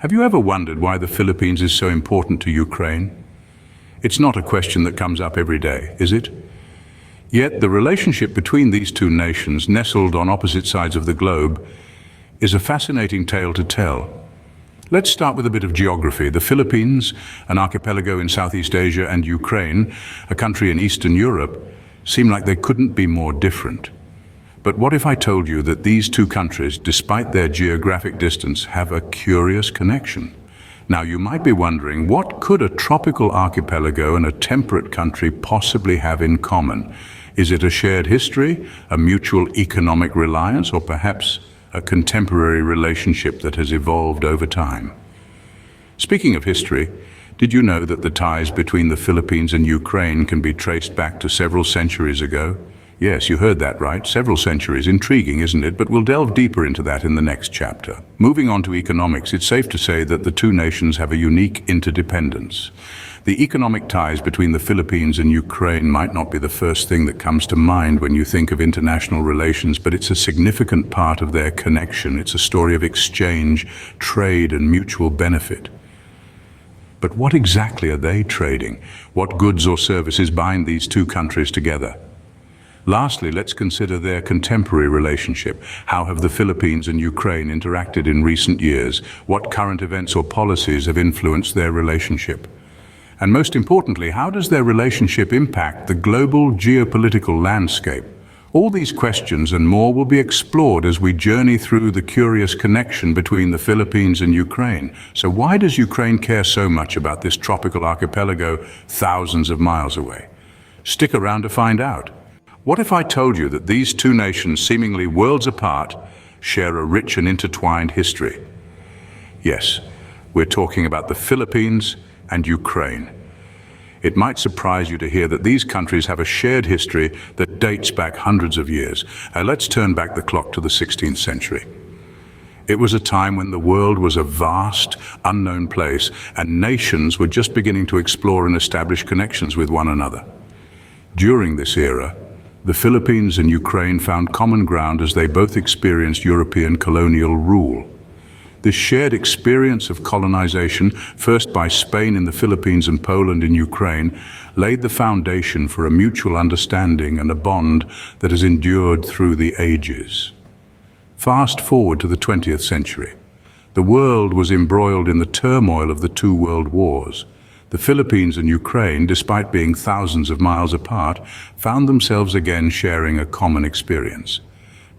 Have you ever wondered why the Philippines is so important to Ukraine? It's not a question that comes up every day, is it? Yet the relationship between these two nations, nestled on opposite sides of the globe, is a fascinating tale to tell. Let's start with a bit of geography. The Philippines, an archipelago in Southeast Asia, and Ukraine, a country in Eastern Europe, seem like they couldn't be more different. But what if I told you that these two countries, despite their geographic distance, have a curious connection? Now, you might be wondering, what could a tropical archipelago and a temperate country possibly have in common? Is it a shared history, a mutual economic reliance, or perhaps a contemporary relationship that has evolved over time? Speaking of history, did you know that the ties between the Philippines and Ukraine can be traced back to several centuries ago? Yes, you heard that right, several centuries. Intriguing, isn't it? But we'll delve deeper into that in the next chapter. Moving on to economics, it's safe to say that the two nations have a unique interdependence. The economic ties between the Philippines and Ukraine might not be the first thing that comes to mind when you think of international relations, but it's a significant part of their connection. It's a story of exchange, trade, and mutual benefit. But what exactly are they trading? What goods or services bind these two countries together? Lastly, let's consider their contemporary relationship. How have the Philippines and Ukraine interacted in recent years? What current events or policies have influenced their relationship? And most importantly, how does their relationship impact the global geopolitical landscape? All these questions and more will be explored as we journey through the curious connection between the Philippines and Ukraine. So why does Ukraine care so much about this tropical archipelago thousands of miles away? Stick around to find out. What if I told you that these two nations, seemingly worlds apart, share a rich and intertwined history? Yes, we're talking about the Philippines and Ukraine. It might surprise you to hear that these countries have a shared history that dates back hundreds of years. Let's turn back the clock to the 16th century. It was a time when the world was a vast, unknown place, and nations were just beginning to explore and establish connections with one another. During this era, the Philippines and Ukraine found common ground as they both experienced European colonial rule. This shared experience of colonization, first by Spain in the Philippines and Poland in Ukraine, laid the foundation for a mutual understanding and a bond that has endured through the ages. Fast forward to the 20th century. The world was embroiled in the turmoil of the two world wars. The Philippines and Ukraine, despite being thousands of miles apart, found themselves again sharing a common experience.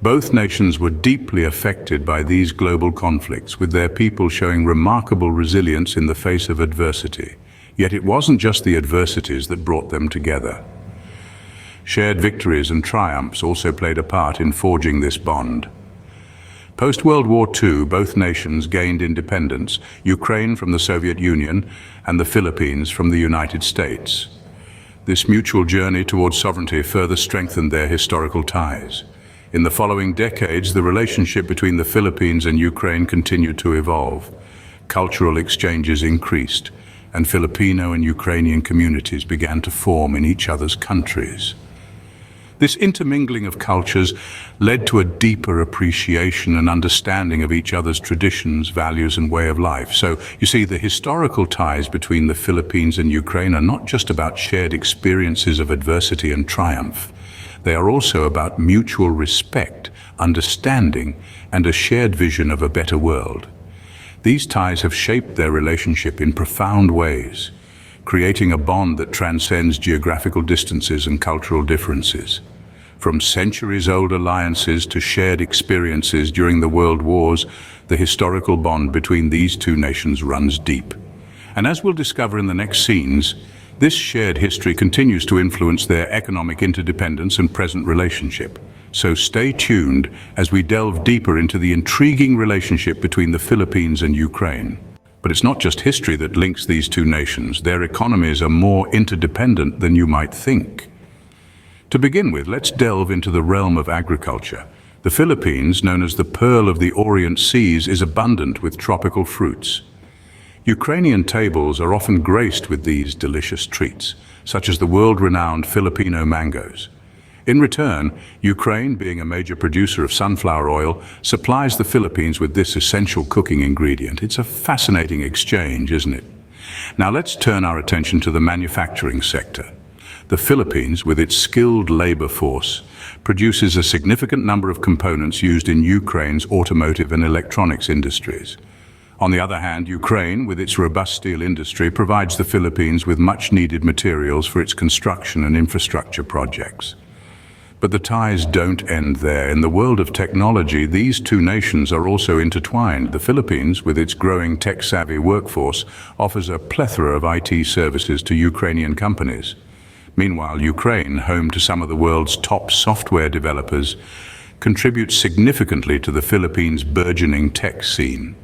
Both nations were deeply affected by these global conflicts, with their people showing remarkable resilience in the face of adversity. Yet it wasn't just the adversities that brought them together. Shared victories and triumphs also played a part in forging this bond. Post-World War II, both nations gained independence, Ukraine from the Soviet Union and the Philippines from the United States. This mutual journey towards sovereignty further strengthened their historical ties. In the following decades, the relationship between the Philippines and Ukraine continued to evolve. Cultural exchanges increased, and Filipino and Ukrainian communities began to form in each other's countries. This intermingling of cultures led to a deeper appreciation and understanding of each other's traditions, values, and way of life. So, you see, the historical ties between the Philippines and Ukraine are not just about shared experiences of adversity and triumph. They are also about mutual respect, understanding, and a shared vision of a better world. These ties have shaped their relationship in profound ways, creating a bond that transcends geographical distances and cultural differences. From centuries-old alliances to shared experiences during the world wars, the historical bond between these two nations runs deep. And as we'll discover in the next scenes, this shared history continues to influence their economic interdependence and present relationship. So stay tuned as we delve deeper into the intriguing relationship between the Philippines and Ukraine. But it's not just history that links these two nations. Their economies are more interdependent than you might think. To begin with, let's delve into the realm of agriculture. The Philippines, known as the Pearl of the Orient Seas, is abundant with tropical fruits. Ukrainian tables are often graced with these delicious treats, such as the world-renowned Filipino mangoes. In return, Ukraine, being a major producer of sunflower oil, supplies the Philippines with this essential cooking ingredient. It's a fascinating exchange, isn't it? Now let's turn our attention to the manufacturing sector. The Philippines, with its skilled labor force, produces a significant number of components used in Ukraine's automotive and electronics industries. On the other hand, Ukraine, with its robust steel industry, provides the Philippines with much-needed materials for its construction and infrastructure projects. But the ties don't end there. In the world of technology, these two nations are also intertwined. The Philippines, with its growing tech-savvy workforce, offers a plethora of IT services to Ukrainian companies. Meanwhile, Ukraine, home to some of the world's top software developers, contributes significantly to the Philippines' burgeoning tech scene.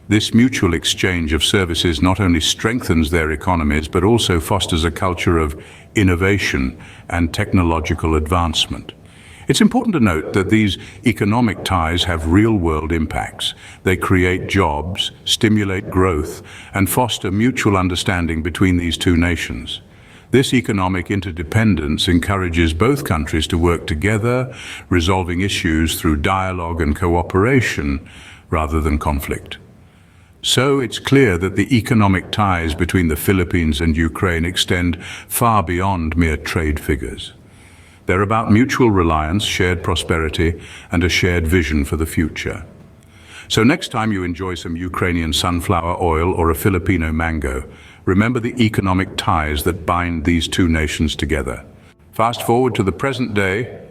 This mutual exchange of services not only strengthens their economies, but also fosters a culture of innovation and technological advancement. It's important to note that these economic ties have real-world impacts. They create jobs, stimulate growth, and foster mutual understanding between these two nations. This economic interdependence encourages both countries to work together, resolving issues through dialogue and cooperation rather than conflict. So it's clear that the economic ties between the Philippines and Ukraine extend far beyond mere trade figures. They're about mutual reliance, shared prosperity, and a shared vision for the future. So next time you enjoy some Ukrainian sunflower oil or a Filipino mango, remember the economic ties that bind these two nations together. Fast forward to the present day,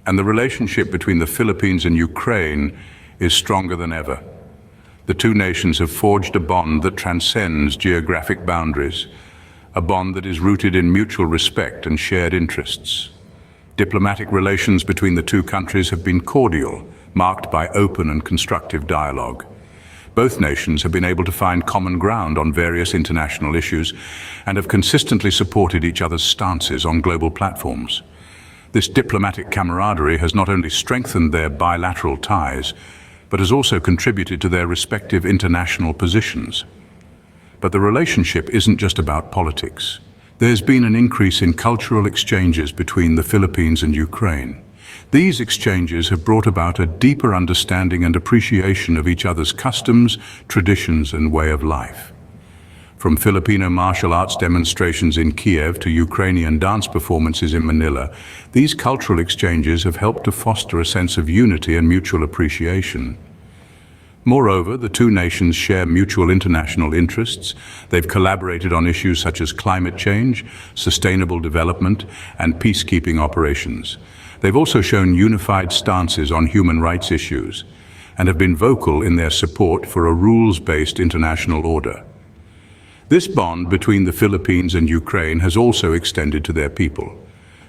and the relationship between the Philippines and Ukraine is stronger than ever. The two nations have forged a bond that transcends geographic boundaries, a bond that is rooted in mutual respect and shared interests. Diplomatic relations between the two countries have been cordial, marked by open and constructive dialogue. Both nations have been able to find common ground on various international issues and have consistently supported each other's stances on global platforms. This diplomatic camaraderie has not only strengthened their bilateral ties, but has also contributed to their respective international positions. But the relationship isn't just about politics. There's been an increase in cultural exchanges between the Philippines and Ukraine. These exchanges have brought about a deeper understanding and appreciation of each other's customs, traditions, and way of life. From Filipino martial arts demonstrations in Kiev to Ukrainian dance performances in Manila, these cultural exchanges have helped to foster a sense of unity and mutual appreciation. Moreover, the two nations share mutual international interests. They've collaborated on issues such as climate change, sustainable development, and peacekeeping operations. They've also shown unified stances on human rights issues and have been vocal in their support for a rules-based international order. This bond between the Philippines and Ukraine has also extended to their people.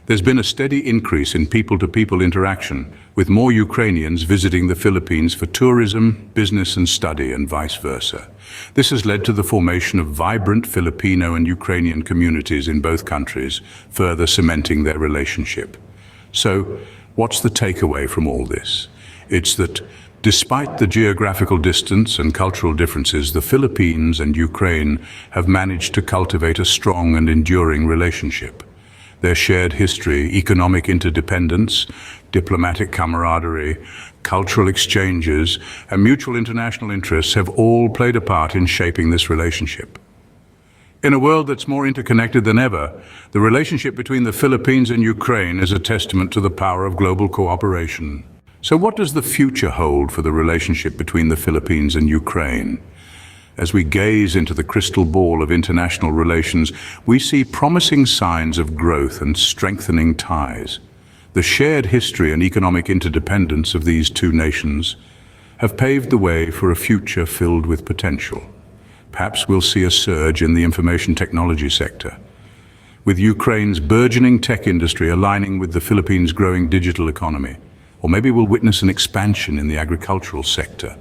There's been a steady increase in people-to-people interaction, with more Ukrainians visiting the Philippines for tourism, business and study, and vice versa. This has led to the formation of vibrant Filipino and Ukrainian communities in both countries, further cementing their relationship. So, what's the takeaway from all this? It's that despite the geographical distance and cultural differences, the Philippines and Ukraine have managed to cultivate a strong and enduring relationship. Their shared history, economic interdependence, diplomatic camaraderie, cultural exchanges, and mutual international interests have all played a part in shaping this relationship. In a world that's more interconnected than ever, the relationship between the Philippines and Ukraine is a testament to the power of global cooperation. So what does the future hold for the relationship between the Philippines and Ukraine? As we gaze into the crystal ball of international relations, we see promising signs of growth and strengthening ties. The shared history and economic interdependence of these two nations have paved the way for a future filled with potential. Perhaps we'll see a surge in the information technology sector, with Ukraine's burgeoning tech industry aligning with the Philippines' growing digital economy. Or maybe we'll witness an expansion in the agricultural sector.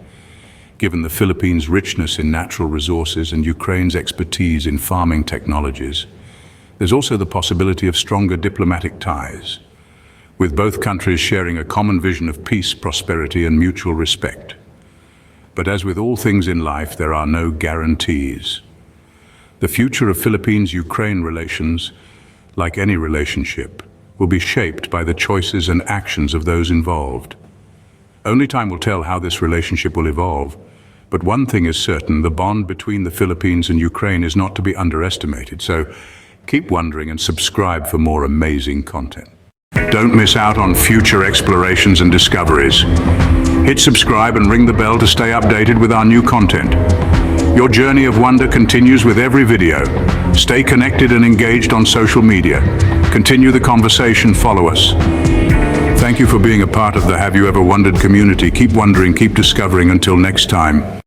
Given the Philippines' richness in natural resources and Ukraine's expertise in farming technologies, there's also the possibility of stronger diplomatic ties, with both countries sharing a common vision of peace, prosperity, and mutual respect. But as with all things in life, there are no guarantees. The future of Philippines-Ukraine relations, like any relationship, will be shaped by the choices and actions of those involved. Only time will tell how this relationship will evolve, but one thing is certain: the bond between the Philippines and Ukraine is not to be underestimated. So keep wondering and subscribe for more amazing content. Don't miss out on future explorations and discoveries. Hit subscribe and ring the bell to stay updated with our new content. Your journey of wonder continues with every video. Stay connected and engaged on social media. Continue the conversation, follow us. Thank you for being a part of the Have You Ever Wondered community. Keep wondering, keep discovering. Until next time.